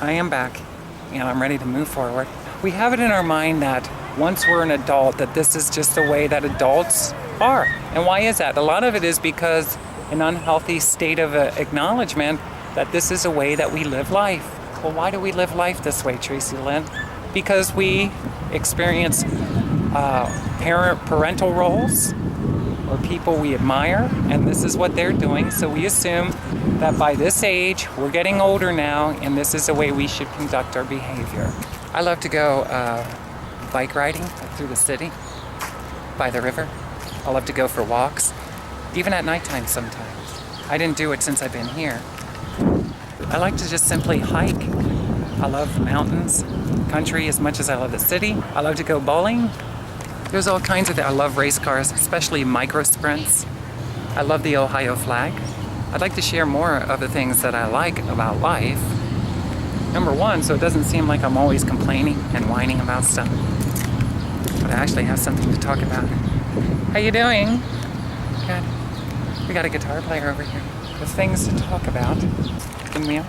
I am back, and I'm ready to move forward. We have it in our mind that once we're an adult, that this is just the way that adults are. And why is that? A lot of it is because an unhealthy state of acknowledgement that this is a way that we live life. Well, why do we live life this way, Tracilyn? Because we experience parental roles or people we admire, and this is what they're doing. So we assume that by this age, we're getting older now, and this is the way we should conduct our behavior. I love to go bike riding through the city, by the river. I love to go for walks, even at nighttime sometimes. I didn't do it since I've been here. I like to just simply hike. I love mountains, country as much as I love the city. I love to go bowling. There's all kinds of that. I love race cars, especially micro sprints. I love the Ohio flag. I'd like to share more of the things that I like about life. Number one, so it doesn't seem like I'm always complaining and whining about stuff, but I actually have something to talk about. How you doing? Good. We got a guitar player over here with things to talk about. Can we?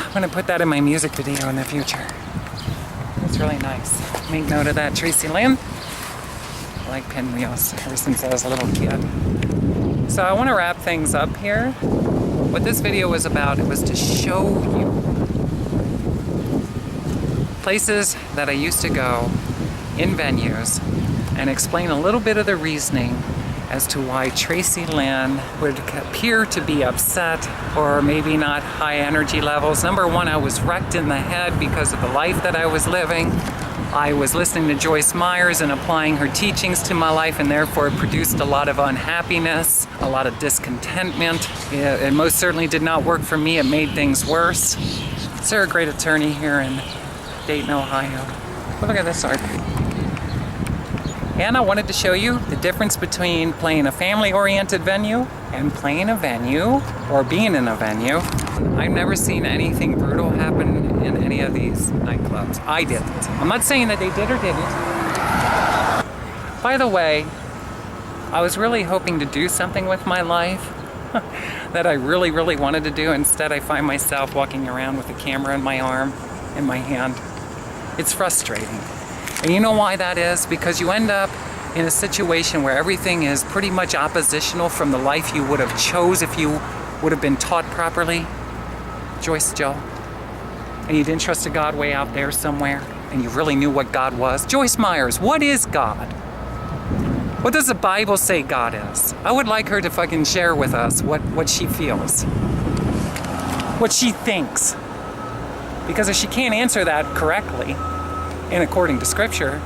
I'm going to put that in my music video in the future. It's really nice. Make note of that, Tracilyn. I like pinwheels ever since I was a little kid. So I want to wrap things up here. What this video was about, it was to show you places that I used to go in venues and explain a little bit of the reasoning as to why Tracilyn would appear to be upset or maybe not high energy levels. Number one, I was wrecked in the head because of the life that I was living. I was listening to Joyce Myers and applying her teachings to my life, and therefore it produced a lot of unhappiness, a lot of discontentment. It most certainly did not work for me. It made things worse. Sarah, a great attorney here in Dayton, Ohio. But look at this art. And I wanted to show you the difference between playing a family-oriented venue and playing a venue or being in a venue. I've never seen anything brutal happen in any of these nightclubs. I didn't. I'm not saying that they did or didn't. By the way, I was really hoping to do something with my life that I really, really wanted to do. Instead, I find myself walking around with a camera in my arm, in my hand. It's frustrating. And you know why that is? Because you end up in a situation where everything is pretty much oppositional from the life you would have chose if you would have been taught properly. Joyce Joe. And you didn't trust a God way out there somewhere, and you really knew what God was. Joyce Myers, what is God? What does the Bible say God is? I would like her to fucking share with us what she feels. What she thinks. Because if she can't answer that correctly, and according to Scripture,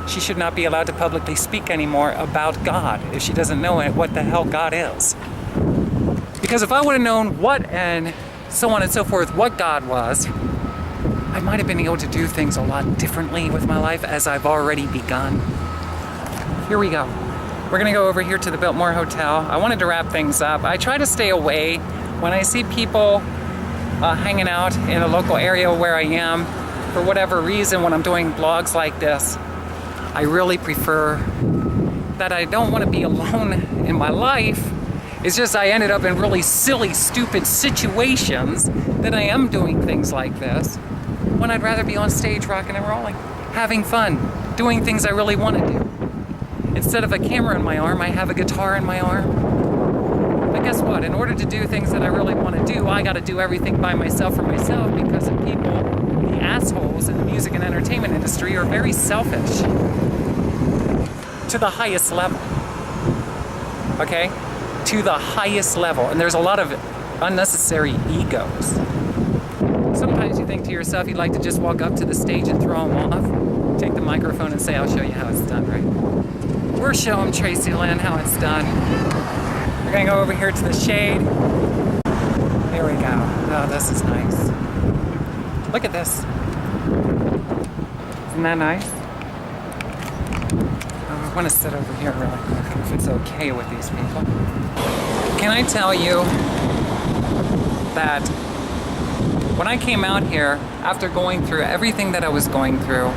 she should not be allowed to publicly speak anymore about God if she doesn't know what the hell God is. Because if I would have known what and so on and so forth, what God was, I might have been able to do things a lot differently with my life, as I've already begun. Here we go. We're gonna go over here to the Biltmore Hotel. I wanted to wrap things up. I try to stay away when I see people hanging out in a local area where I am. For whatever reason, when I'm doing blogs like this, I really prefer that I don't want to be alone in my life. It's just I ended up in really silly, stupid situations that I am doing things like this, when I'd rather be on stage rocking and rolling, having fun, doing things I really want to do. Instead of a camera in my arm, I have a guitar in my arm. But guess what? In order to do things that I really want to do, I got to do everything by myself for myself, because the people, the assholes in the music and entertainment industry, are very selfish to the highest level. Okay? To the highest level. And there's a lot of unnecessary egos. Sometimes you think to yourself, you'd like to just walk up to the stage and throw them off, take the microphone and say, I'll show you how it's done, right? We're showing Tracilyn how it's done. We're gonna go over here to the shade. There we go. Oh, this is nice. Look at this. Isn't that nice? Oh, I want to sit over here really quick, if it's okay with these people. Can I tell you that when I came out here, after going through everything that I was going through,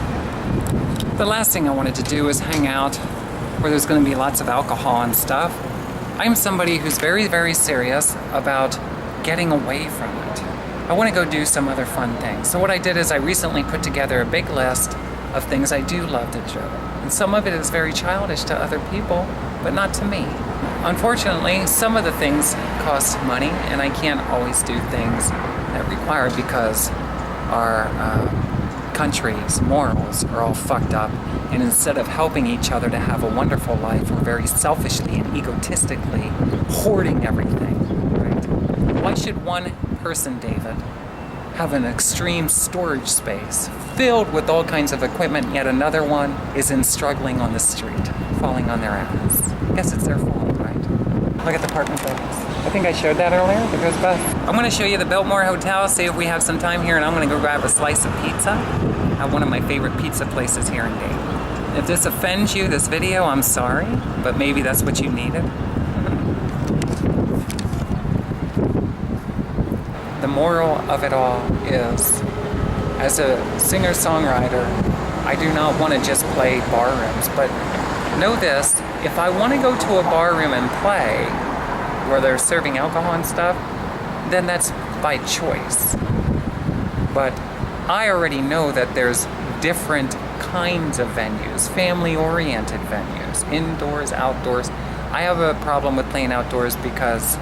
the last thing I wanted to do was hang out where there's going to be lots of alcohol and stuff. I'm somebody who's very, very serious about getting away from it. I want to go do some other fun things. So what I did is I recently put together a big list of things I do love to do. And some of it is very childish to other people, but not to me. Unfortunately, some of the things cost money, and I can't always do things that require because our country's morals are all fucked up, and instead of helping each other to have a wonderful life, we're very selfishly and egotistically hoarding everything, right? Why should one person, David, have an extreme storage space filled with all kinds of equipment, yet another one is struggling on the street, falling on their ass? I guess it's their fault, right? Look at the apartment buildings. I think I showed that earlier, the goes bus. I'm gonna show you the Biltmore Hotel, see if we have some time here, and I'm gonna go grab a slice of pizza at one of my favorite pizza places here in Dayton. If this offends you, this video, I'm sorry, but maybe that's what you needed. The moral of it all is, as a singer-songwriter, I do not want to just play bar rooms, but know this, if I want to go to a bar room and play where they're serving alcohol and stuff, then that's by choice. But I already know that there's different kinds of venues, family-oriented venues, indoors, outdoors. I have a problem with playing outdoors because,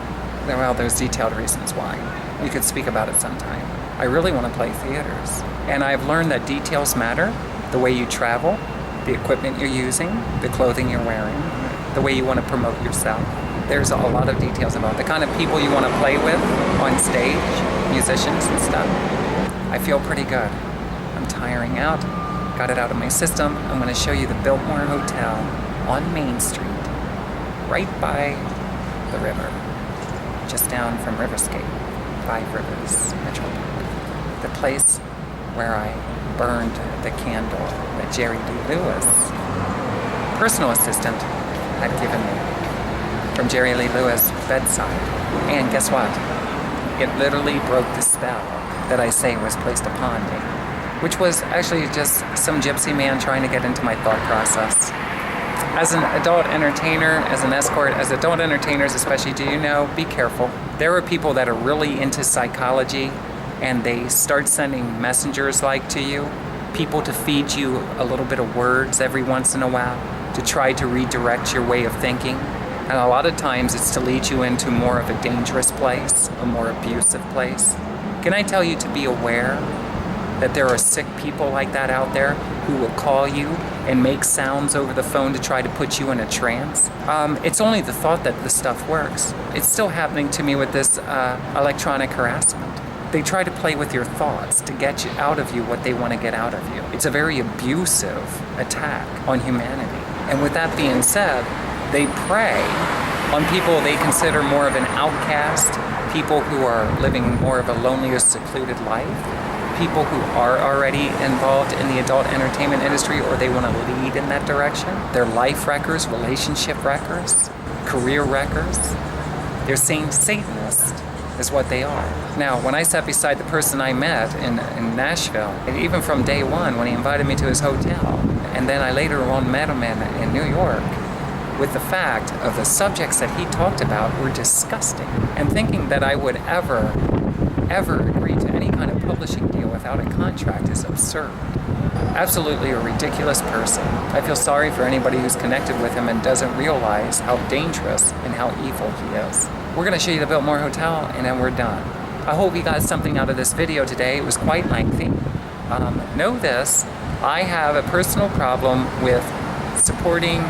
well, there's detailed reasons why. We could speak about it sometime. I really want to play theaters. And I've learned that details matter. The way you travel, the equipment you're using, the clothing you're wearing, the way you want to promote yourself. There's a lot of details about the kind of people you want to play with on stage, musicians and stuff. I feel pretty good. I'm tiring out. Got it out of my system. I'm going to show you the Biltmore Hotel on Main Street, right by the river, just down from Riverscape, 5 Rivers Metro Park. The place where I burned the candle that Jerry Lee Lewis, personal assistant, had given me from Jerry Lee Lewis' bedside. And guess what? It literally broke the spell that I say was placed upon me, which was actually just some gypsy man trying to get into my thought process. As an adult entertainer, as an escort, as adult entertainers especially, do you know, be careful. There are people that are really into psychology and they start sending messengers like to you, people to feed you a little bit of words every once in a while to try to redirect your way of thinking. And a lot of times it's to lead you into more of a dangerous place, a more abusive place. Can I tell you to be aware that there are sick people like that out there who will call you and make sounds over the phone to try to put you in a trance? It's only the thought that this stuff works. It's still happening to me with this electronic harassment. They try to play with your thoughts to get you out of you what they want to get out of you. It's a very abusive attack on humanity. And with that being said, they prey on people they consider more of an outcast, people who are living more of a lonely or secluded life, people who are already involved in the adult entertainment industry or they want to lead in that direction. They're life wreckers, relationship wreckers, career wreckers. They're saying Satanists is what they are. Now, when I sat beside the person I met in Nashville, and even from day one when he invited me to his hotel, and then I later on met him in New York, with the fact of the subjects that he talked about were disgusting, and thinking that I would ever agree to any kind of publishing deal without a contract is absurd. Absolutely a ridiculous person. I feel sorry for anybody who's connected with him and doesn't realize how dangerous and how evil he is. We're going to show you the Biltmore Hotel and then we're done. I hope you got something out of this video today. It was quite lengthy. Know this, I have a personal problem with supporting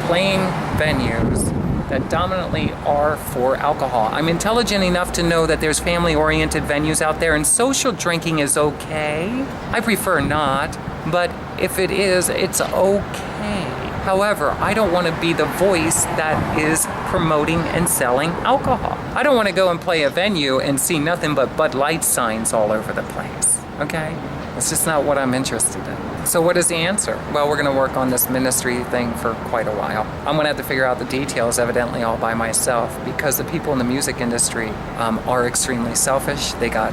playing venues that dominantly are for alcohol. I'm intelligent enough to know that there's family-oriented venues out there and social drinking is okay. I prefer not, but if it is, it's okay. However, I don't want to be the voice that is promoting and selling alcohol. I don't want to go and play a venue and see nothing but Bud Light signs all over the place, okay? That's just not what I'm interested in. So what is the answer? Well, we're going to work on this ministry thing for quite a while. I'm going to have to figure out the details, evidently all by myself, because the people in the music industry are extremely selfish. They got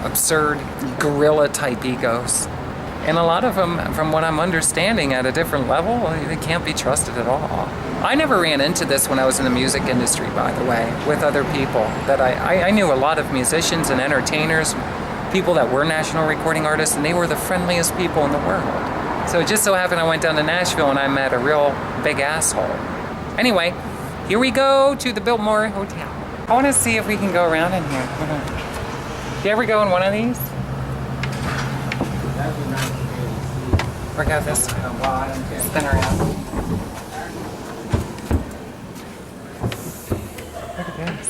absurd gorilla-type egos. And a lot of them, from what I'm understanding at a different level, they can't be trusted at all. I never ran into this when I was in the music industry, by the way, with other people. That I knew a lot of musicians and entertainers, people that were national recording artists, and they were the friendliest people in the world. So it just so happened I went down to Nashville and I met a real big asshole. Anyway, here we go to the Biltmore Hotel. I want to see if we can go around in here. Do you ever go in one of these? Or go this way. Spin around. Look at this.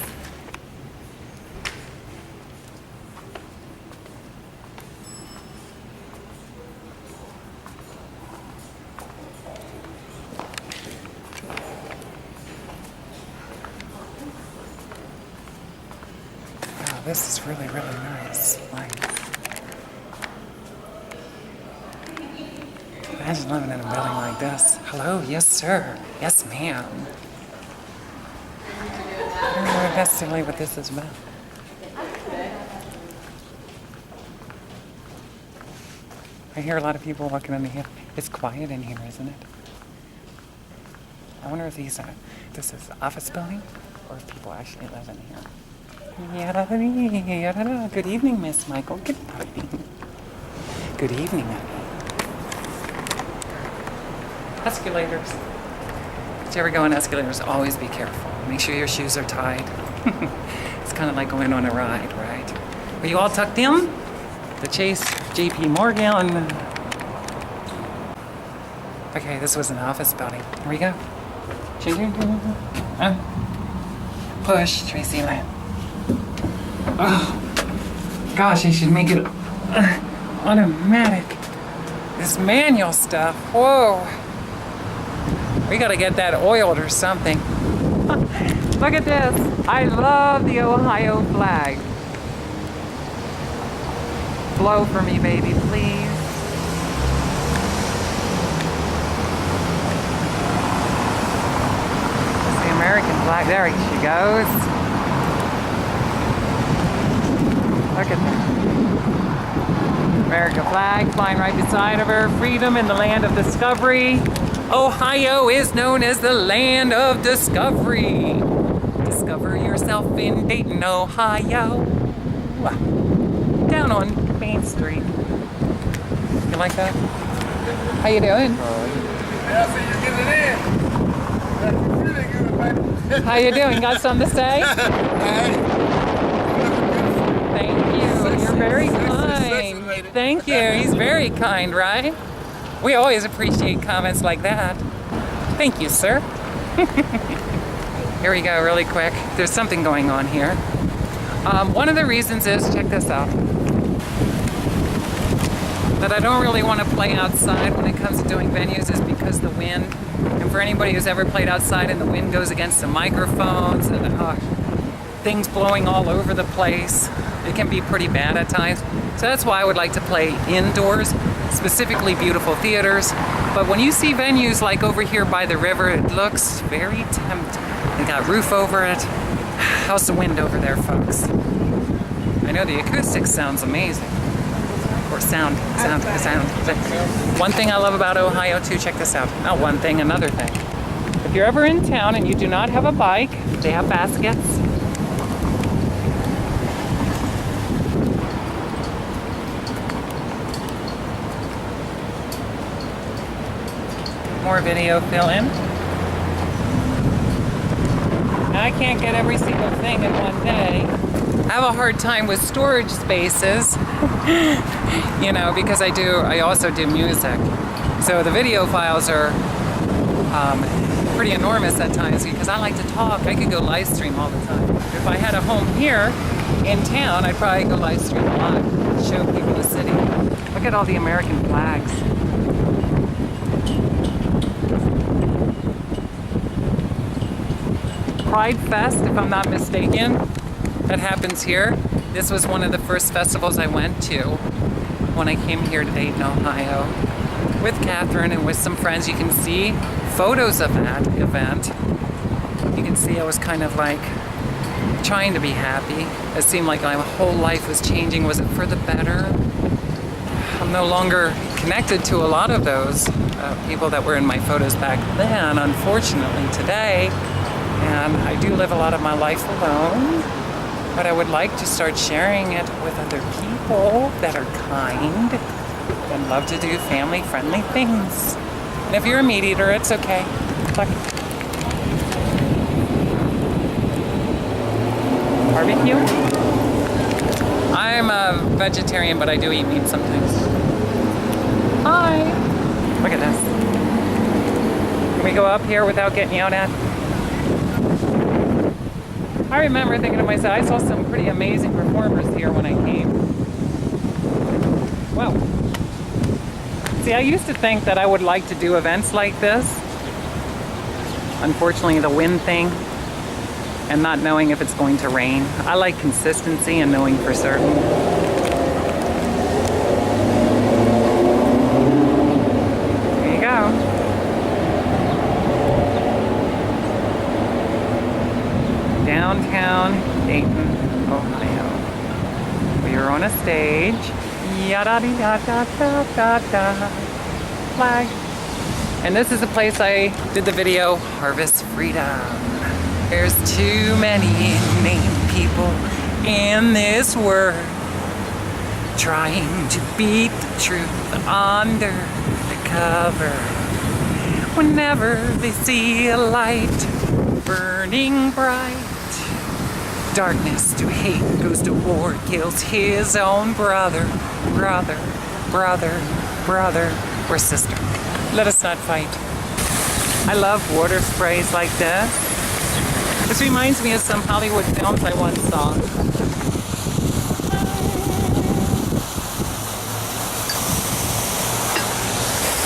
Wow, this is really, really nice. Imagine living in a building like this. Hello, yes sir. Yes ma'am. I don't know necessarily what this is about. I hear a lot of people walking in here. It's quiet in here, isn't it? I wonder if this is an office building or if people actually live in here. Good evening, Miss Michael. Good evening. Good evening, honey. Escalators. If you ever go on escalators, always be careful. Make sure your shoes are tied. It's kind of like going on a ride, right? Are you all tucked in? The Chase JP Morgan. Okay, this was an office building. Here we go. Push, Tracilyn. Oh, gosh, I should make it automatic. This manual stuff. Whoa. We gotta get that oiled or something. Look at this. I love the Ohio flag. Blow for me, baby, please. That's the American flag. There she goes. Look at that. American flag flying right beside of her. Freedom in the land of discovery. Ohio is known as the land of discovery. Discover yourself in Dayton, Ohio. Down on Main Street. You like that? How you doing? Yeah, so you're getting it in. That's really good, baby. How you doing? Got something to say? Thank you. You're very kind. Thank you. He's very kind, right? We always appreciate comments like that. Thank you, sir. Here we go, really quick. There's something going on here. One of the reasons is, check this out, that I don't really want to play outside when it comes to doing venues is because the wind. And for anybody who's ever played outside and the wind goes against the microphones and things blowing all over the place, it can be pretty bad at times. So that's why I would like to play indoors, specifically beautiful theaters. But when you see venues like over here by the river, it looks very tempting. They got roof over it. How's the wind over there, folks? I know the acoustics sounds amazing. Or sound. One thing I love about Ohio too, check this out. Not one thing, another thing. If you're ever in town and you do not have a bike, they have baskets. More video fill in. Now, I can't get every single thing in one day. I have a hard time with storage spaces, you know, because I also do music. So the video files are pretty enormous at times because I like to talk. I could go live stream all the time. If I had a home here in town, I'd probably go live stream a lot, show people the city. Look at all the American flags. Pride Fest, if I'm not mistaken, that happens here. This was one of the first festivals I went to when I came here to Dayton, Ohio. with Catherine and with some friends. You can see photos of that event. You can see I was kind of like trying to be happy. It seemed like my whole life was changing. Was it for the better? I'm no longer connected to a lot of those people that were in my photos back then, unfortunately, today. And I do live a lot of my life alone, but I would like to start sharing it with other people that are kind and love to do family-friendly things. And if you're a meat eater, it's okay. Look. Barbecue? I'm a vegetarian, but I do eat meat sometimes. Hi! Look at this. Can we go up here without getting yelled at? I remember thinking to myself, I saw some pretty amazing performers here when I came. Wow. See, I used to think that I would like to do events like this. Unfortunately, the wind thing and not knowing if it's going to rain. I like consistency and knowing for certain. There you go. Downtown Dayton, Ohio. We are on a stage. Yada-dee-da-da-da-da-da. Flag. And this is the place I did the video, Harvest Freedom. There's too many named people in this world trying to beat the truth under the cover. Whenever they see a light burning bright, darkness to hate goes to war, kills his own brother, or sister. Let us not fight. I love water sprays like this. This reminds me of some Hollywood films I once saw.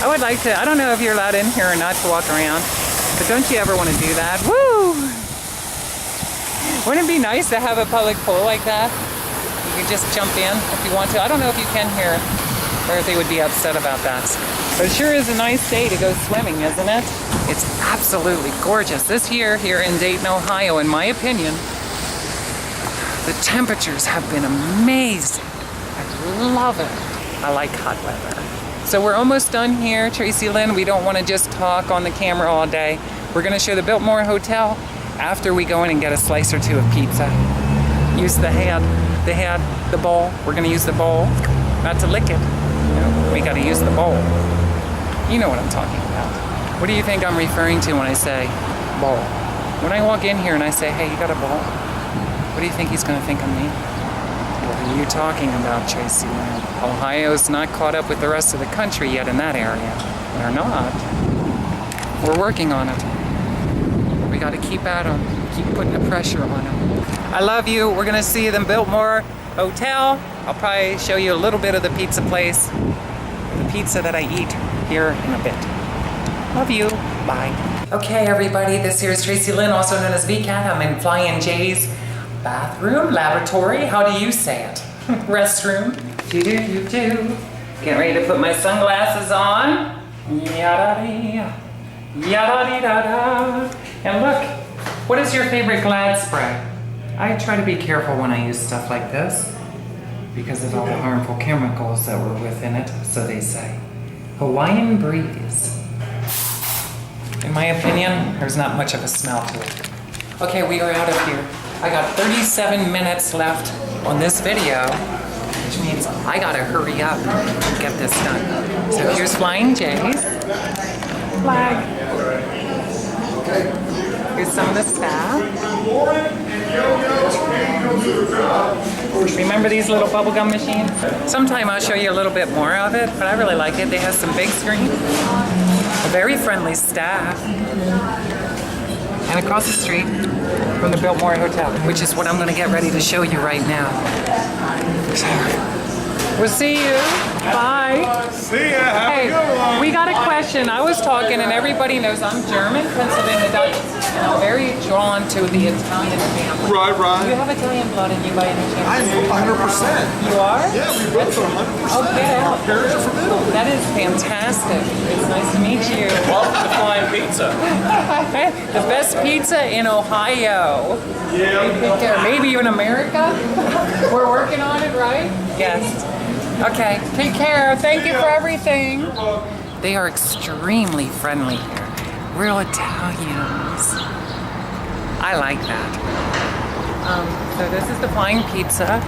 I would like to, I don't know if you're allowed in here or not to walk around, but don't you ever want to do that? Woo! Wouldn't it be nice to have a public pool like that? You can just jump in if you want to. I don't know if you can here or if they would be upset about that. But it sure is a nice day to go swimming, isn't it? It's absolutely gorgeous. This year here in Dayton, Ohio, in my opinion, the temperatures have been amazing. I love it. I like hot weather. So we're almost done here, Tracilyn. We don't want to just talk on the camera all day. We're going to show the Biltmore Hotel after we go in and get a slice or two of pizza. Use the bowl. We're going to use the bowl, not to lick it. No, we got to use the bowl. You know what I'm talking about. What do you think I'm referring to when I say bowl? When I walk in here and I say, hey, you got a bowl? What do you think he's going to think of me? What are you talking about, Tracilyn? Ohio's not caught up with the rest of the country yet in that area. They're not. We're working on it. We got to keep at them. Keep putting the pressure on them. I love you. We're going to see the Biltmore Hotel. I'll probably show you a little bit of the pizza place. The pizza that I eat here in a bit. Love you. Bye. Okay, everybody. This here is Tracilyn, also known as VCAT. I'm in Flying J's bathroom, laboratory. How do you say it? Restroom. Do-do-do-do. Getting ready to put my sunglasses on. Yada-dee. Yada-dee-da-da. And look, what is your favorite Glad spray? I try to be careful when I use stuff like this because of all the harmful chemicals that were within it, so they say. Hawaiian Breeze. In my opinion, there's not much of a smell to it. Okay, we are out of here. I got 37 minutes left on this video, which means I gotta hurry up and get this done. So here's Flying J's. Flag. Here's some of the staff. Remember these little bubblegum machines? Sometime I'll show you a little bit more of it, but I really like it. They have some big screen. A very friendly staff. And across the street from the Biltmore Hotel, which is what I'm going to get ready to show you right now. We'll see you. Bye. See ya. Have a good one. We got a question. I was talking and everybody knows I'm German, Pennsylvania Dutch. and I'm very drawn to the Italian family. Right, Do you right. have Italian blood in you by any chance? I am 100%. You are? Yeah, we both are 100%. Oh, get out. Our parents are from Italy. That is fantastic. It's nice to meet you. Welcome to Flying Pizza. The best pizza in Ohio. Yeah. Maybe even America. We're working on it, right? Yes. Okay. Take care. Thank you for everything. They are extremely friendly here. Real Italians. I like that. So this is the Flying Pizza.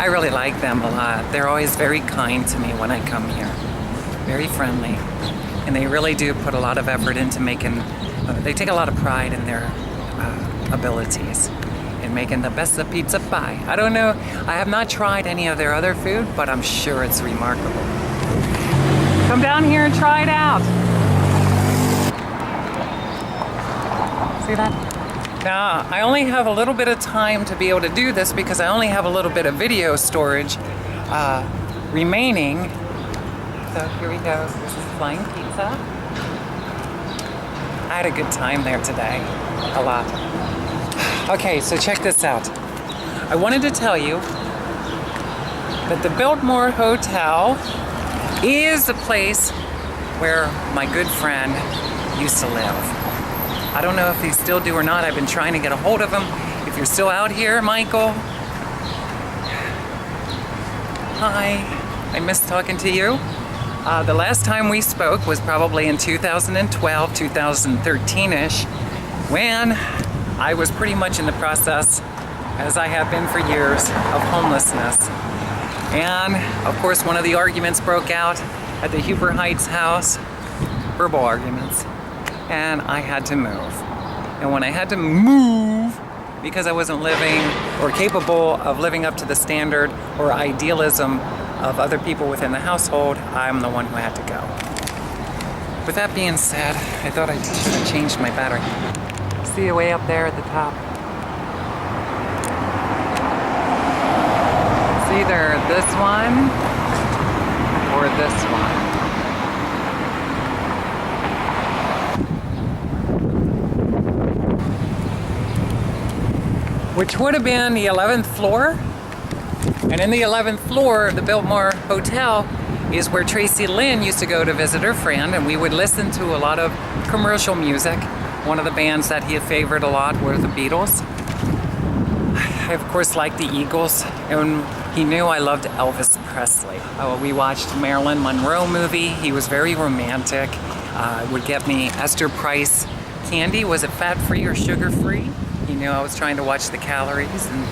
I really like them a lot. They're always very kind to me when I come here. Very friendly. And they really do put a lot of effort into making, they take a lot of pride in their abilities in making the best of pizza pie. I don't know, I have not tried any of their other food, but I'm sure it's remarkable. Come down here and try it out. See that? Now, I only have a little bit of time to be able to do this because I only have a little bit of video storage remaining. So here we go. This is Flying Pizza. I had a good time there today. A lot. Okay, so check this out. I wanted to tell you that the Biltmore Hotel is the place where my good friend used to live. I don't know if they still do or not. I've been trying to get a hold of him. If you're still out here, Michael. Hi. I miss talking to you. The last time we spoke was probably in 2012, 2013-ish, when I was pretty much in the process, as I have been for years, of homelessness. And, of course, one of the arguments broke out at the Huber Heights house, verbal arguments. And I had to move. And when I had to move, because I wasn't living or capable of living up to the standard or idealism of other people within the household, I'm the one who had to go. With that being said, I thought I'd change my battery. See you way up there at the top. It's either this one or this one. Which would have been the 11th floor. And in the 11th floor of the Biltmore Hotel is where Tracilyn used to go to visit her friend, and we would listen to a lot of commercial music. One of the bands that he had favored a lot were the Beatles. I, of course, liked the Eagles, and he knew I loved Elvis Presley. We watched Marilyn Monroe movie. He was very romantic. Would get me Esther Price candy. Was it fat-free or sugar-free? He knew I was trying to watch the calories, and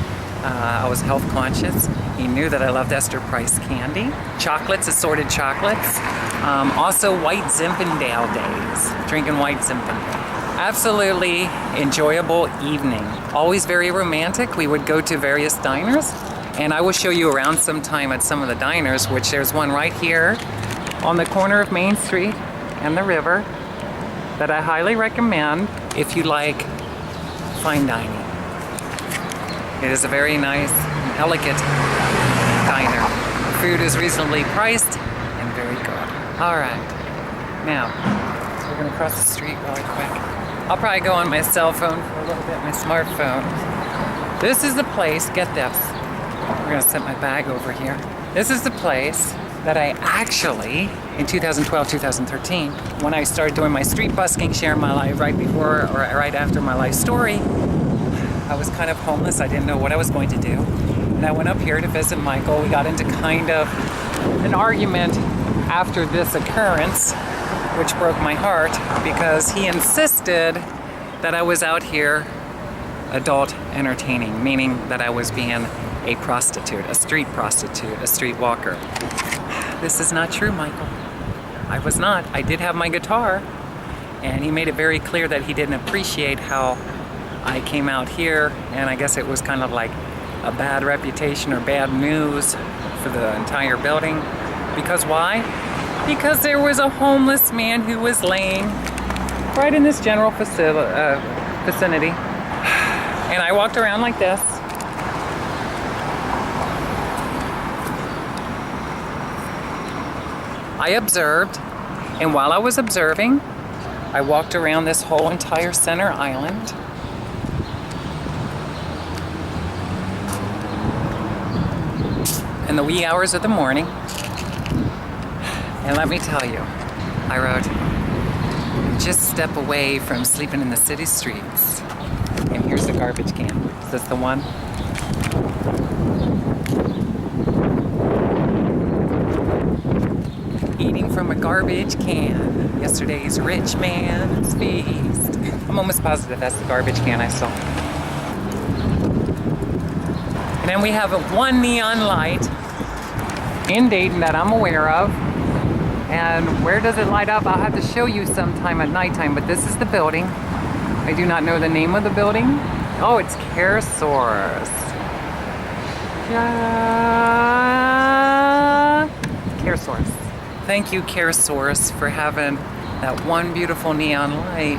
I was health conscious. He knew that I loved Esther Price candy. Chocolates, assorted chocolates. Also White Zinfandel days, drinking White Zinfandel. Absolutely enjoyable evening. Always very romantic. We would go to various diners, and I will show you around sometime at some of the diners, which there's one right here on the corner of Main Street and the river that I highly recommend if you like fine dining. It is a very nice and elegant diner. The food is reasonably priced and very good. All right, now we're gonna cross the street really quick. I'll probably go on my cell phone for a little bit, my smartphone. This is the place, get this. We're gonna set my bag over here. This is the place that I actually, in 2012, 2013, when I started doing my street busking, sharing my life right before or right after my life story, I was kind of homeless. I didn't know what I was going to do. And I went up here to visit Michael. We got into kind of an argument after this occurrence, which broke my heart because he insisted that I was out here adult entertaining, meaning that I was being a prostitute, a street walker. This is not true, Michael. I was not. I did have my guitar, and he made it very clear that he didn't appreciate how I came out here, and I guess it was kind of like a bad reputation or bad news for the entire building. Because why? Because there was a homeless man who was laying right in this general vicinity. And I walked around like this. I observed, And while I was observing, I walked around this whole entire center island. In the wee hours of the morning. And let me tell you, I wrote, just step away from sleeping in the city streets. And here's the garbage can. Is this the one? Eating from a garbage can. Yesterday's rich man's feast. I'm almost positive that's the garbage can I saw. And then we have one neon light in Dayton that I'm aware of. And where does it light up? I'll have to show you sometime at nighttime, but this is the building. I do not know the name of the building. Oh, it's CareSource. CareSource. Thank you, CareSource, for having that one beautiful neon light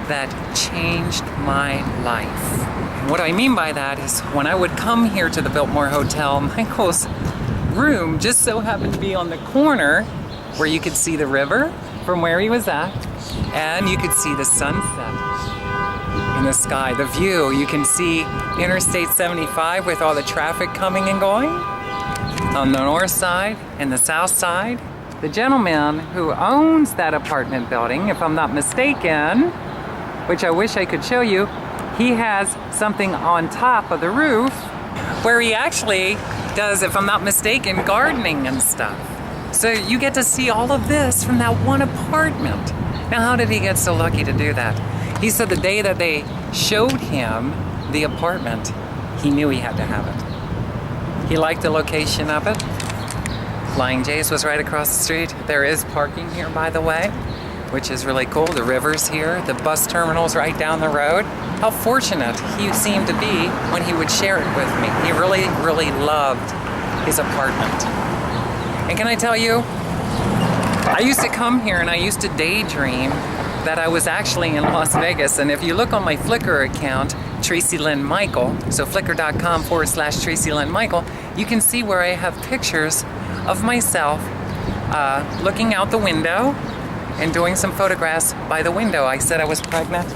that changed my life. And what I mean by that is when I would come here to the Biltmore Hotel, Michael's room just so happened to be on the corner where you could see the river from where he was at, and you could see the sunset in the sky, the view. You can see Interstate 75 with all the traffic coming and going on the north side and the south side. The gentleman who owns that apartment building, if I'm not mistaken, which I wish I could show you, he has something on top of the roof where he actually does, if I'm not mistaken, gardening and stuff. So you get to see all of this from that one apartment. Now, how did he get so lucky to do that? He said the day that they showed him the apartment, he knew he had to have it. He liked the location of it. Flying J's was right across the street. There is parking here, by the way, which is really cool. The river's here. The bus terminal's right down the road. How fortunate he seemed to be when he would share it with me. He really, really loved his apartment. And can I tell you, I used to come here and I used to daydream that I was actually in Las Vegas. And if you look on my Flickr account, Tracilyn Michael, so flickr.com/Tracilyn Michael, you can see where I have pictures of myself looking out the window and doing some photographs by the window. I said I was pregnant.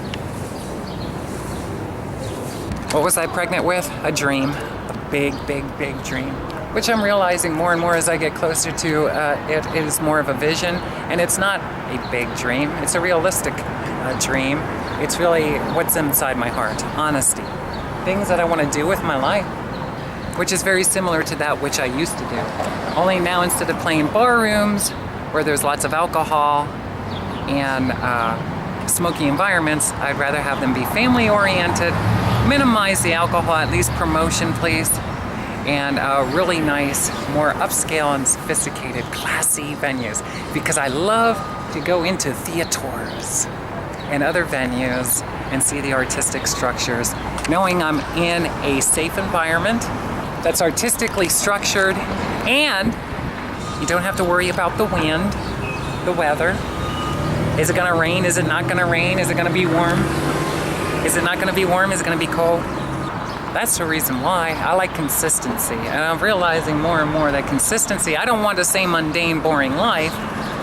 What was I pregnant with? A dream. A big, big, big dream. Which I'm realizing more and more as I get closer to it is more of a vision. And it's not a big dream. It's a realistic dream. It's really what's inside my heart. Honesty. Things that I want to do with my life. Which is very similar to that which I used to do. Only now, instead of playing bar rooms where there's lots of alcohol and smoky environments, I'd rather have them be family oriented, minimize the alcohol, at least promotion please, and really nice, more upscale and sophisticated, classy venues, because I love to go into theaters and other venues and see the artistic structures, knowing I'm in a safe environment that's artistically structured, and you don't have to worry about the wind, the weather. Is it gonna rain? Is it not gonna rain? Is it gonna be warm? Is it not gonna be warm? Is it gonna be cold? That's the reason why I like consistency. And I'm realizing more and more that consistency, I don't want to say mundane, boring life,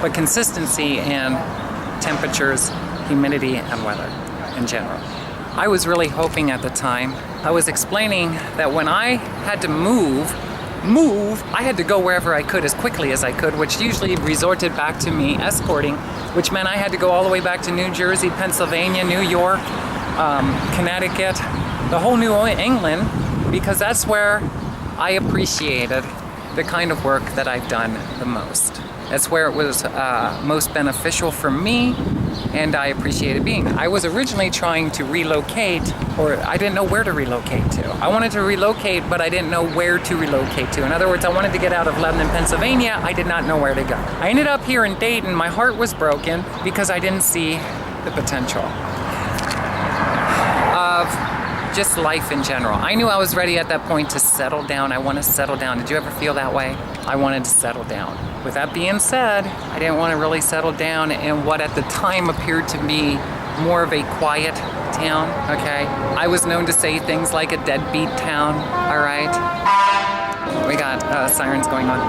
but consistency in temperatures, humidity, and weather in general. I was really hoping at the time, I was explaining that when I had to move, I had to go wherever I could as quickly as I could, which usually resorted back to me escorting, which meant I had to go all the way back to New Jersey, Pennsylvania, New York, Connecticut, the whole New England, because that's where I appreciated the kind of work that I've done the most. That's where it was most beneficial for me, and I appreciated being. I was originally trying to relocate, or I didn't know where to relocate to. I wanted to relocate, but I didn't know where to relocate to. In other words, I wanted to get out of Lebanon, Pennsylvania. I did not know where to go. I ended up here in Dayton. My heart was broken because I didn't see the potential of just life in general. I knew I was ready at that point to settle down. I want to settle down. Did you ever feel that way? I wanted to settle down. With that being said, I didn't want to really settle down in what at the time appeared to be more of a quiet town, okay? I was known to say things like a deadbeat town, all right? We got sirens going on.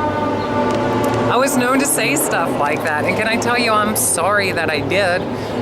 I was known to say stuff like that. And can I tell you, I'm sorry that I did,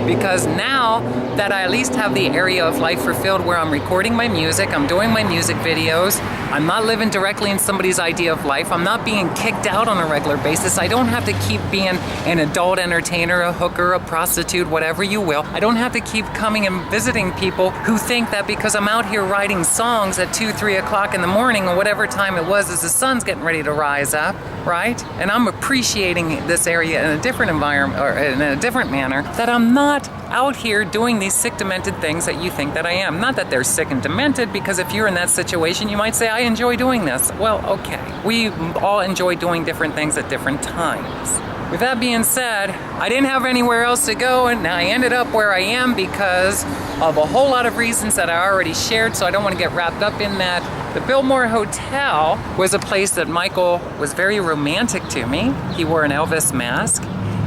because now that I at least have the area of life fulfilled where I'm recording my music, I'm doing my music videos, I'm not living directly in somebody's idea of life, I'm not being kicked out on a regular basis, I don't have to keep being an adult entertainer, a hooker, a prostitute, whatever you will. I don't have to keep coming and visiting people who think that because I'm out here writing songs at 2, 3 o'clock in the morning or whatever time it was as the sun's getting ready to rise up, right? And I'm appreciating this area in a different environment, or in a different manner, that I'm not out here doing these sick, demented things that you think that I am. Not that they're sick and demented, because if you're in that situation, you might say, I enjoy doing this. Well, okay. We all enjoy doing different things at different times. With that being said, I didn't have anywhere else to go, and I ended up where I am because of a whole lot of reasons that I already shared, so I don't want to get wrapped up in that. The Biltmore Hotel was a place that Michael was very romantic to me. He wore an Elvis mask.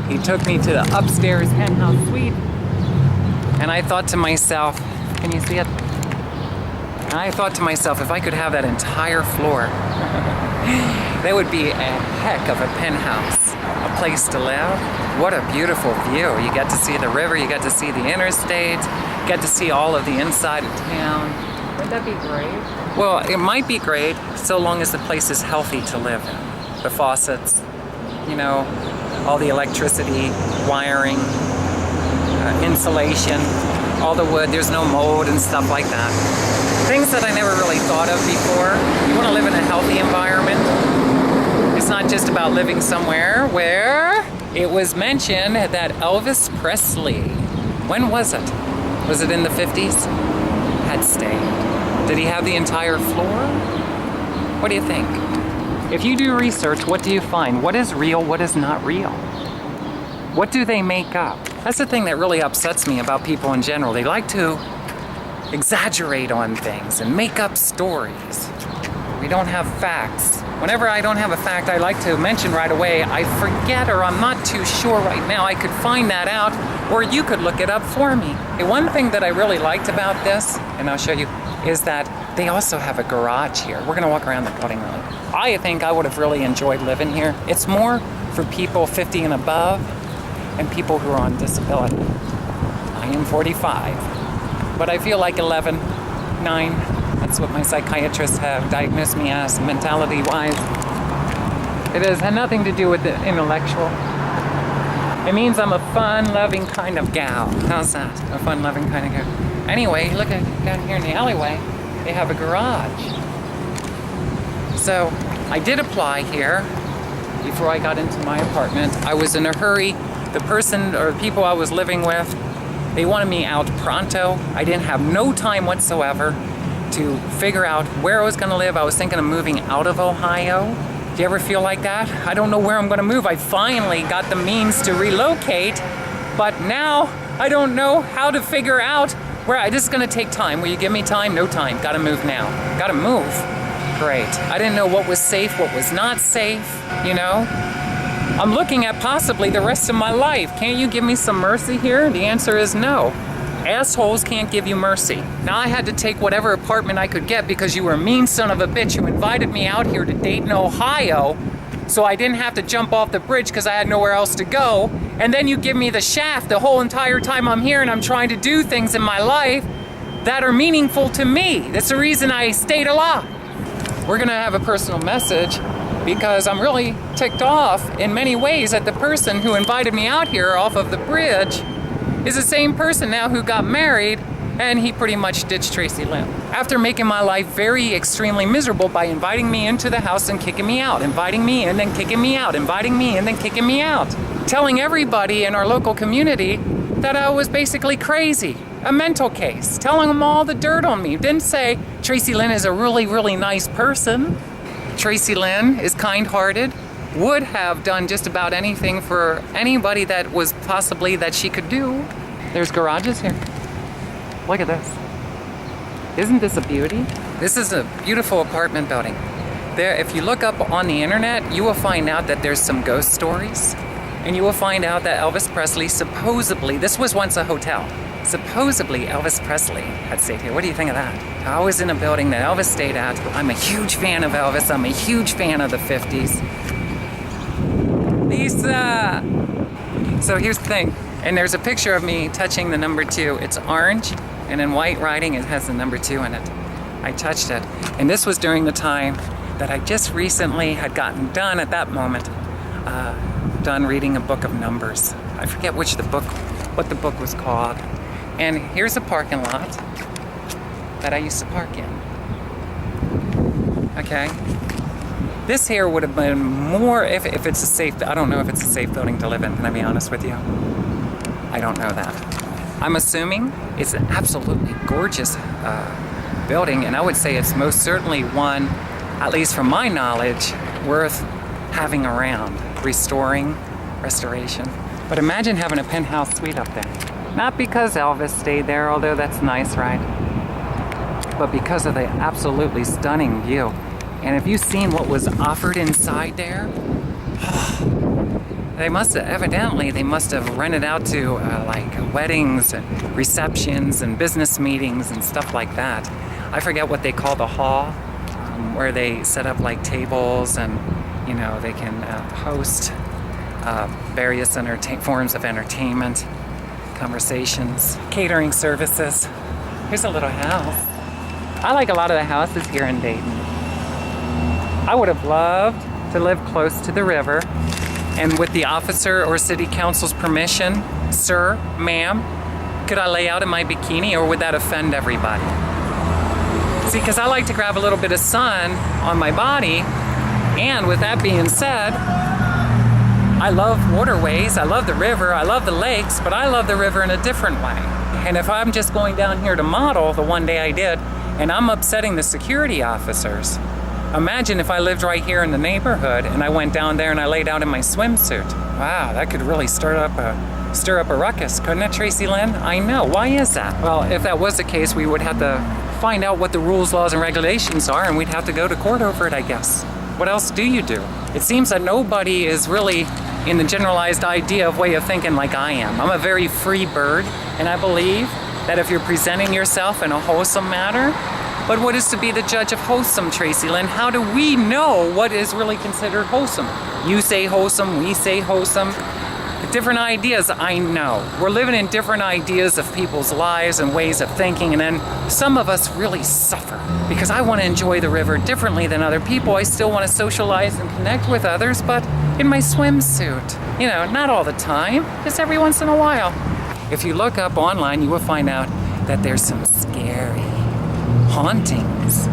He took me to the upstairs penthouse suite, and I thought to myself, can you see it? And I thought to myself, if I could have that entire floor, that would be a heck of a penthouse, a place to live. What a beautiful view. You get to see the river, you get to see the interstate, you get to see all of the inside of town. Wouldn't that be great? Well, it might be great so long as the place is healthy to live in. The faucets, you know, all the electricity, wiring, insulation, all the wood, there's no mold and stuff like that. Things that I never really thought of before. You want to live in a healthy environment. It's not just about living somewhere where it was mentioned that Elvis Presley, when was it? Was it in the 50s? Had stayed. Did he have the entire floor? What do you think? If you do research, what do you find? What is real, what is not real? What do they make up? That's the thing that really upsets me about people in general. They like to exaggerate on things and make up stories. We don't have facts. Whenever I don't have a fact I like to mention right away, I forget or I'm not too sure right now. I could find that out, or you could look it up for me. The one thing that I really liked about this, and I'll show you, is that they also have a garage here. We're gonna walk around the building really. I think I would have really enjoyed living here. It's more for people 50 and above and people who are on disability. I am 45, but I feel like 11, 9. That's what my psychiatrists have diagnosed me as, mentality-wise. It had nothing to do with the intellectual. It means I'm a fun-loving kind of gal. How's that? A fun-loving kind of gal. Anyway, look at down here in the alleyway. They have a garage. So I did apply here before I got into my apartment. I was in a hurry. The person or people I was living with, they wanted me out pronto. I didn't have no time whatsoever to figure out where I was going to live. I was thinking of moving out of Ohio. Do you ever feel like that? I don't know where I'm going to move. I finally got the means to relocate, but now I don't know how to figure out where. This is going to take time. Will you give me time? No time. Got to move now. Got to move. Great. I didn't know what was safe, what was not safe, you know? I'm looking at possibly the rest of my life. Can't you give me some mercy here? The answer is no. Assholes can't give you mercy. Now I had to take whatever apartment I could get because you were a mean son of a bitch who invited me out here to Dayton, Ohio, so I didn't have to jump off the bridge because I had nowhere else to go. And then you give me the shaft the whole entire time I'm here and I'm trying to do things in my life that are meaningful to me. That's the reason I stayed alive. We're gonna have a personal message because I'm really ticked off in many ways that the person who invited me out here off of the bridge is the same person now who got married, and he pretty much ditched Tracilyn after making my life very extremely miserable by inviting me into the house and kicking me out, inviting me and then kicking me out, inviting me and then kicking me out, telling everybody in our local community that I was basically crazy, a mental case, telling them all the dirt on me. Didn't say Tracilyn is a really, really nice person. Tracilyn is kind-hearted, would have done just about anything for anybody that was possibly that she could do. There's garages here. Look at this. Isn't this a beauty? This is a beautiful apartment building. There, if you look up on the internet, you will find out that there's some ghost stories. And you will find out that Elvis Presley supposedly, this was once a hotel, supposedly Elvis Presley had stayed here. What do you think of that? I was in a building that Elvis stayed at. I'm a huge fan of Elvis. I'm a huge fan of the 50s. Lisa! So here's the thing, and there's a picture of me touching the number 2. It's orange, and in white writing it has the number 2 in it. I touched it, and this was during the time that I just recently had gotten done at that moment, done reading a book of Numbers. I forget what the book was called. And here's a parking lot that I used to park in. Okay? This here would have been more, if it's a safe, I don't know if it's a safe building to live in, can I be honest with you? I don't know that. I'm assuming it's an absolutely gorgeous building, and I would say it's most certainly one, at least from my knowledge, worth having around, restoration. But imagine having a penthouse suite up there. Not because Elvis stayed there, although that's nice, right? But because of the absolutely stunning view. And if you've seen what was offered inside there, they must have rented out to like weddings and receptions and business meetings and stuff like that. I forget what they call the hall, where they set up like tables and, you know, they can host various forms of entertainment, conversations, catering services. Here's a little house. I like a lot of the houses here in Dayton. I would have loved to live close to the river, and with the officer or city council's permission, sir, ma'am, could I lay out in my bikini, or would that offend everybody? See, because I like to grab a little bit of sun on my body, and with that being said, I love waterways, I love the river, I love the lakes, but I love the river in a different way. And if I'm just going down here to model, the one day I did, and I'm upsetting the security officers, imagine if I lived right here in the neighborhood and I went down there and I laid out in my swimsuit. Wow, that could really stir up a ruckus, couldn't it, Tracilyn? I know. Why is that? Well, if that was the case, we would have to find out what the rules, laws, and regulations are, and we'd have to go to court over it, I guess. What else do you do? It seems that nobody is really in the generalized idea of way of thinking like I am. I'm a very free bird, and I believe that if you're presenting yourself in a wholesome manner, but what is to be the judge of wholesome, Tracilyn? How do we know what is really considered wholesome? You say wholesome, we say wholesome. Different ideas, I know. We're living in different ideas of people's lives and ways of thinking, and then some of us really suffer. Because I want to enjoy the river differently than other people. I still want to socialize and connect with others, but in my swimsuit. You know, not all the time, just every once in a while. If you look up online, you will find out that there's some scary hauntings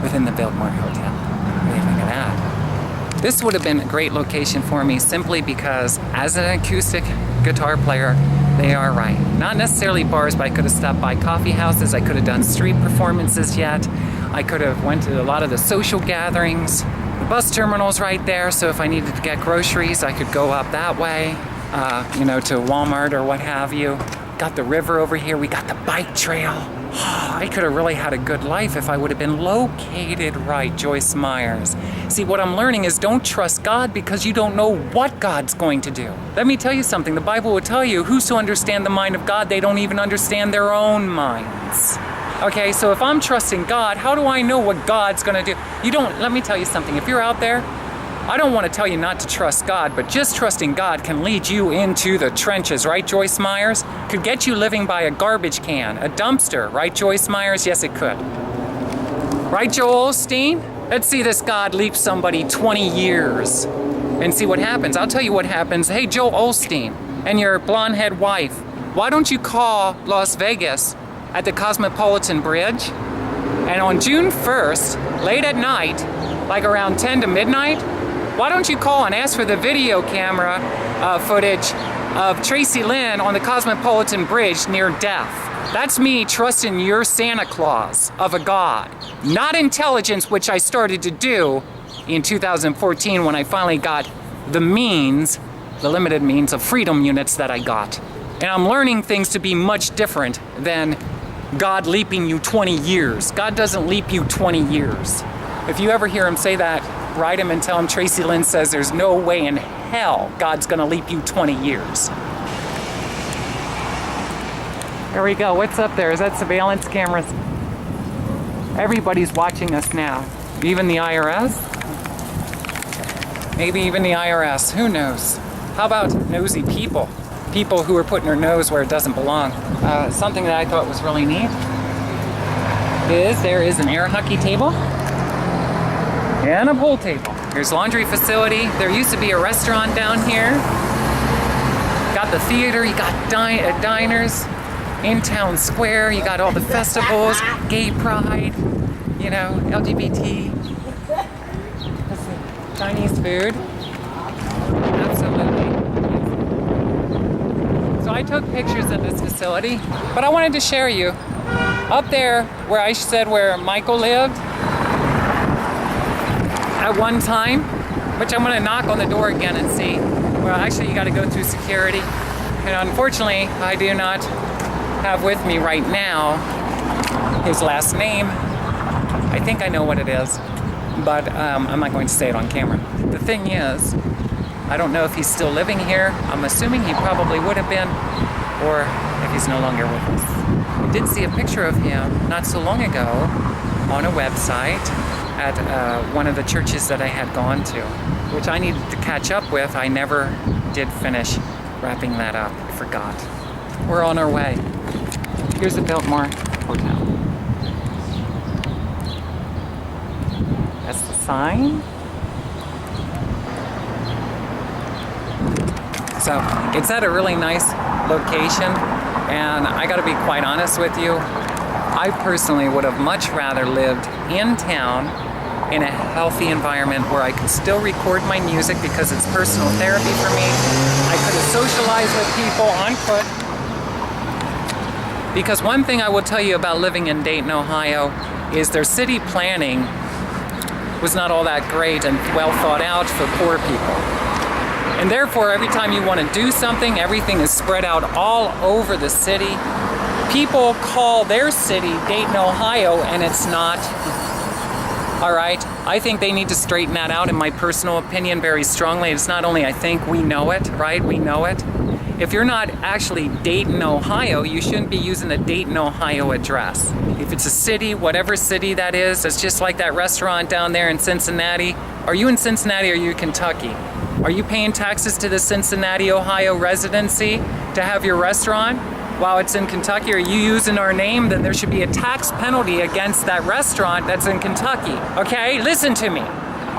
within the Biltmore Hotel. What do you think of that? This would have been a great location for me simply because as an acoustic guitar player, they are right. Not necessarily bars, but I could have stopped by coffee houses. I could have done street performances yet. I could have went to a lot of the social gatherings. The bus terminal's right there, so if I needed to get groceries, I could go up that way, you know, to Walmart or what have you. Got the river over here. We got the bike trail. I could have really had a good life if I would have been located right, Joyce Myers. See, what I'm learning is don't trust God because you don't know what God's going to do. Let me tell you something. The Bible will tell you, who's to understand the mind of God? They don't even understand their own minds. Okay, so if I'm trusting God, how do I know what God's going to do? Let me tell you something. If you're out there, I don't want to tell you not to trust God, but just trusting God can lead you into the trenches, right, Joyce Myers? Could get you living by a garbage can, a dumpster, right, Joyce Myers? Yes, it could. Right, Joel Osteen? Let's see this God leap somebody 20 years and see what happens. I'll tell you what happens. Hey, Joel Osteen and your blonde-head wife, why don't you call Las Vegas at the Cosmopolitan Bridge? And on June 1st, late at night, like around 10 to midnight, why don't you call and ask for the video camera footage of Tracilyn on the Cosmopolitan Bridge near death? That's me trusting your Santa Claus of a God. Not intelligence, which I started to do in 2014 when I finally got the limited means of freedom units that I got. And I'm learning things to be much different than God leaping you 20 years. God doesn't leap you 20 years. If you ever hear him say that, write him and tell him Tracilyn says there's no way in hell God's gonna leap you 20 years. There we go. What's up there? Is that surveillance cameras? Everybody's watching us now. Even the IRS? Maybe even the IRS. Who knows? How about nosy people? People who are putting their nose where it doesn't belong. Something that I thought was really neat is there is an air hockey table and a pool table. There's a laundry facility. There used to be a restaurant down here. Got the theater, you got diners in town square, you got all the festivals, gay pride, you know, LGBT, Chinese food. Absolutely. So I took pictures of this facility, but I wanted to share you. Up there where I said where Michael lived at one time, which I'm gonna knock on the door again and see. Well, actually you gotta go through security. And unfortunately, I do not have with me right now his last name. I think I know what it is, but I'm not going to say it on camera. The thing is, I don't know if he's still living here. I'm assuming he probably would have been, or if he's no longer with us. I did see a picture of him not so long ago on a website at one of the churches that I had gone to, which I needed to catch up with. I never did finish wrapping that up. I forgot. We're on our way. Here's the Biltmore Hotel. That's the sign. So it's at a really nice location, and I gotta be quite honest with you, I personally would have much rather lived in town in a healthy environment where I could still record my music because it's personal therapy for me. I could have socialized with people on foot. Because one thing I will tell you about living in Dayton, Ohio, is their city planning was not all that great and well thought out for poor people. And therefore, every time you want to do something, everything is spread out all over the city. People call their city Dayton, Ohio, and it's not. All right, I think they need to straighten that out, in my personal opinion, very strongly. It's not only I think, we know it, right? We know it. If you're not actually Dayton, Ohio, you shouldn't be using a Dayton, Ohio address. If it's a city, whatever city that is, it's just like that restaurant down there in Cincinnati. Are you in Cincinnati or are you in Kentucky? Are you paying taxes to the Cincinnati, Ohio residency to have your restaurant while it's in Kentucky? Are you using our name? Then there should be a tax penalty against that restaurant that's in Kentucky. Okay, listen to me.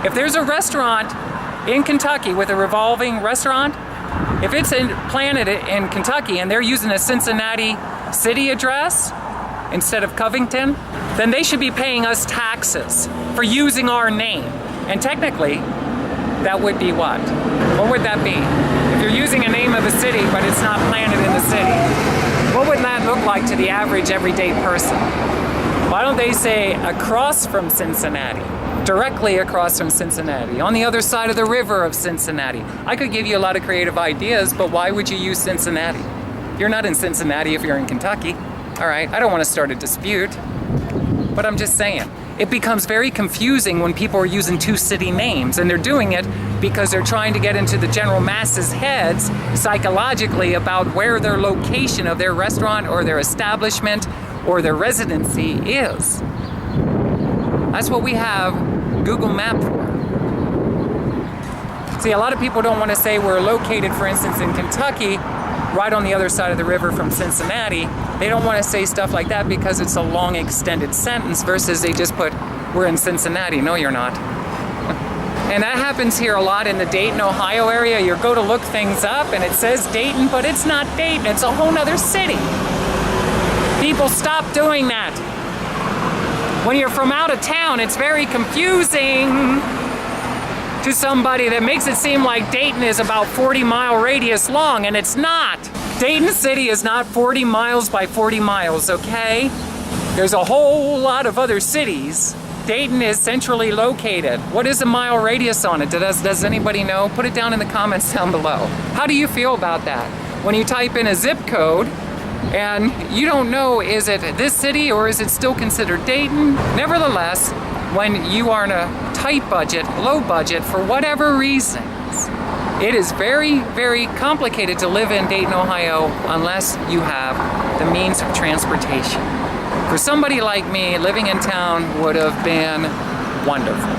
If there's a restaurant in Kentucky with a revolving restaurant, if it's planted in Kentucky and they're using a Cincinnati city address instead of Covington, then they should be paying us taxes for using our name. And technically, that would be what? What would that be? If you're using a name of a city, but it's not planted in the city, what would that look like to the average everyday person? Why don't they say across from Cincinnati? Directly across from Cincinnati, on the other side of the river of Cincinnati. I could give you a lot of creative ideas, but why would you use Cincinnati? You're not in Cincinnati if you're in Kentucky. All right, I don't want to start a dispute, but I'm just saying. It becomes very confusing when people are using two city names, and they're doing it because they're trying to get into the general masses' heads psychologically about where their location of their restaurant or their establishment or their residency is. That's what we have Google Map for. See, a lot of people don't want to say we're located, for instance, in Kentucky, right on the other side of the river from Cincinnati. They don't want to say stuff like that because it's a long extended sentence versus they just put, we're in Cincinnati. No, you're not. And that happens here a lot in the Dayton, Ohio area. You go to look things up and it says Dayton, but it's not Dayton. It's a whole nother city. People, stop doing that. When you're from out of town, it's very confusing to somebody that makes it seem like Dayton is about 40-mile radius long, and it's not. Dayton City is not 40 miles by 40 miles, okay? There's a whole lot of other cities. Dayton is centrally located. What is a mile radius on it? Does anybody know? Put it down in the comments down below. How do you feel about that? When you type in a zip code, and you don't know, is it this city or is it still considered Dayton? Nevertheless, when you are in a tight budget, low budget, for whatever reasons, it is very, very complicated to live in Dayton, Ohio, unless you have the means of transportation. For somebody like me, living in town would have been wonderful.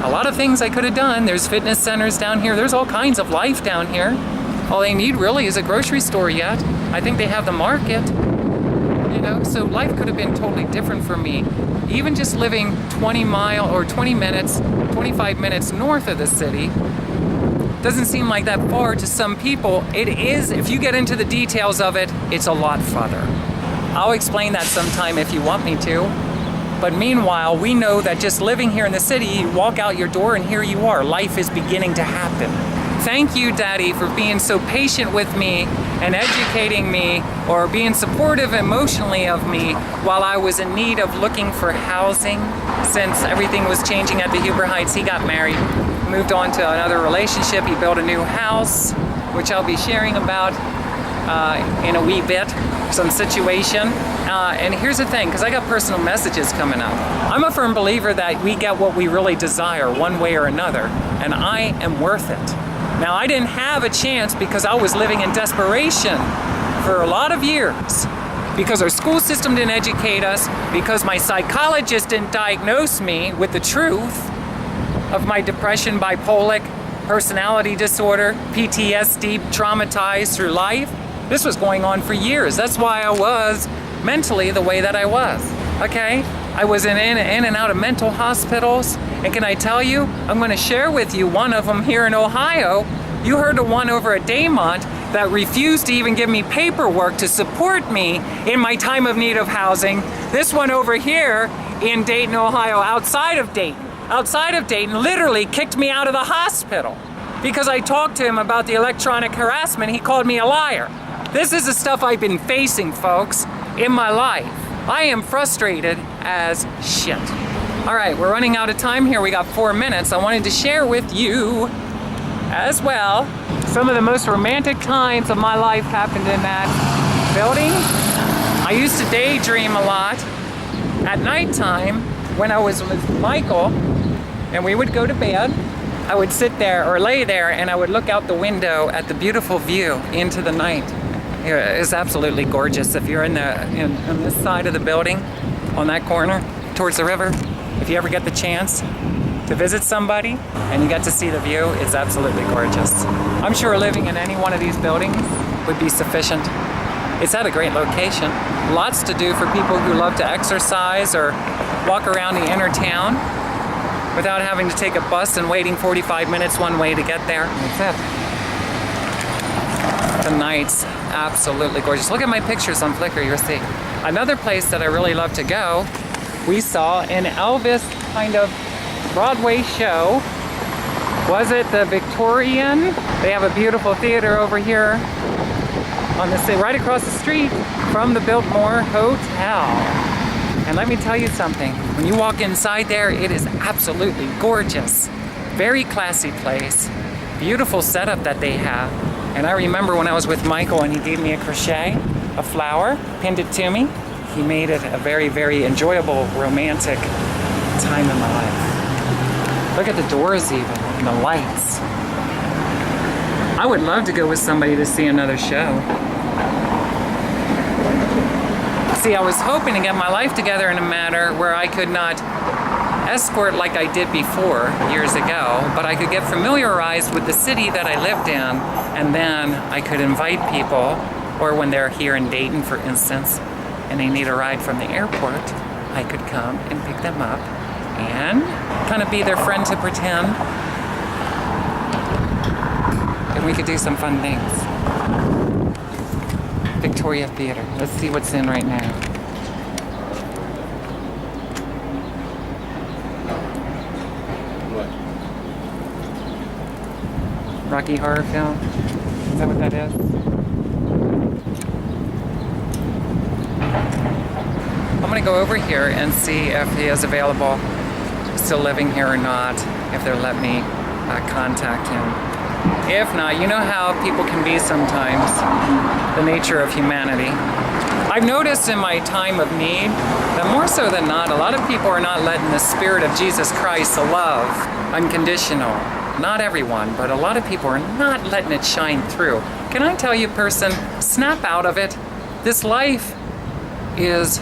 A lot of things I could have done. There's fitness centers down here. There's all kinds of life down here. All they need really is a grocery store yet. I think they have the market. You know, so life could have been totally different for me. Even just living 20 minutes, 25 minutes north of the city doesn't seem like that far to some people. It is, if you get into the details of it, it's a lot farther. I'll explain that sometime if you want me to. But meanwhile, we know that just living here in the city, you walk out your door and here you are. Life is beginning to happen. Thank you, Daddy, for being so patient with me and educating me, or being supportive emotionally of me while I was in need of looking for housing. Since everything was changing at the Huber Heights, he got married, moved on to another relationship. He built a new house, which I'll be sharing about in a wee bit, some situation. And here's the thing, because I got personal messages coming up. I'm a firm believer that we get what we really desire one way or another, and I am worth it. Now, I didn't have a chance because I was living in desperation for a lot of years, because our school system didn't educate us, because my psychologist didn't diagnose me with the truth of my depression, bipolar, personality disorder, PTSD, traumatized through life. This was going on for years. That's why I was mentally the way that I was, okay? I was in and out of mental hospitals. And can I tell you, I'm going to share with you one of them here in Ohio. You heard the one over at Dayton that refused to even give me paperwork to support me in my time of need of housing. This one over here in Dayton, Ohio, outside of Dayton, literally kicked me out of the hospital because I talked to him about the electronic harassment. He called me a liar. This is the stuff I've been facing, folks, in my life. I am frustrated as shit. All right, we're running out of time here. We got 4 minutes. I wanted to share with you as well some of the most romantic times of my life happened in that building. I used to daydream a lot at nighttime when I was with Michael and we would go to bed. I would sit there or lay there and I would look out the window at the beautiful view into the night. It's absolutely gorgeous. If you're on this side of the building, on that corner, towards the river, if you ever get the chance to visit somebody and you get to see the view, it's absolutely gorgeous. I'm sure living in any one of these buildings would be sufficient. It's at a great location. Lots to do for people who love to exercise or walk around the inner town without having to take a bus and waiting 45 minutes one way to get there. That's it. The night's absolutely gorgeous. Look at my pictures on Flickr, you'll see. Another place that I really love to go, we saw an Elvis kind of Broadway show. Was it the Victorian? They have a beautiful theater over here on the right across the street from the Biltmore Hotel. And let me tell you something, when you walk inside there, it is absolutely gorgeous. Very classy place. Beautiful setup that they have. And I remember when I was with Michael and he gave me a crochet, a flower, pinned it to me. He made it a very, very enjoyable, romantic time in my life. Look at the doors even, and the lights. I would love to go with somebody to see another show. See, I was hoping to get my life together in a manner where I could not escort like I did before, years ago, but I could get familiarized with the city that I lived in, and then I could invite people, or when they're here in Dayton, for instance, and they need a ride from the airport, I could come and pick them up and kind of be their friend to pretend. And we could do some fun things. Victoria Theater. Let's see what's in right now. What? Rocky Horror Film. Is that what that is? I'm gonna go over here and see if he is available, still living here or not, if they'll let me contact him. If not, you know how people can be sometimes, the nature of humanity. I've noticed in my time of need that more so than not, a lot of people are not letting the Spirit of Jesus Christ, the love, unconditional. Not everyone, but a lot of people are not letting it shine through. Can I tell you, person, snap out of it. This life is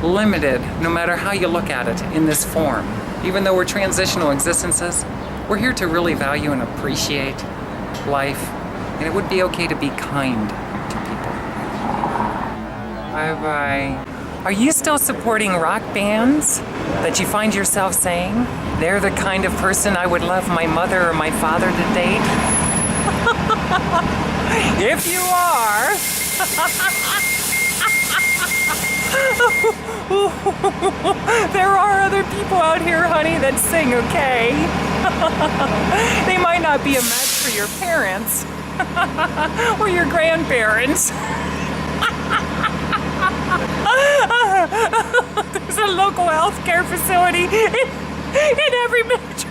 limited, no matter how you look at it, in this form. Even though we're transitional existences, we're here to really value and appreciate life And it would be okay to be kind to people. Bye-bye. Are you still supporting rock bands that you find yourself saying, they're the kind of person I would love my mother or my father to date? If you are, there are other people out here, honey, that sing, okay? They might not be a match for your parents or your grandparents. There's a local health care facility in every major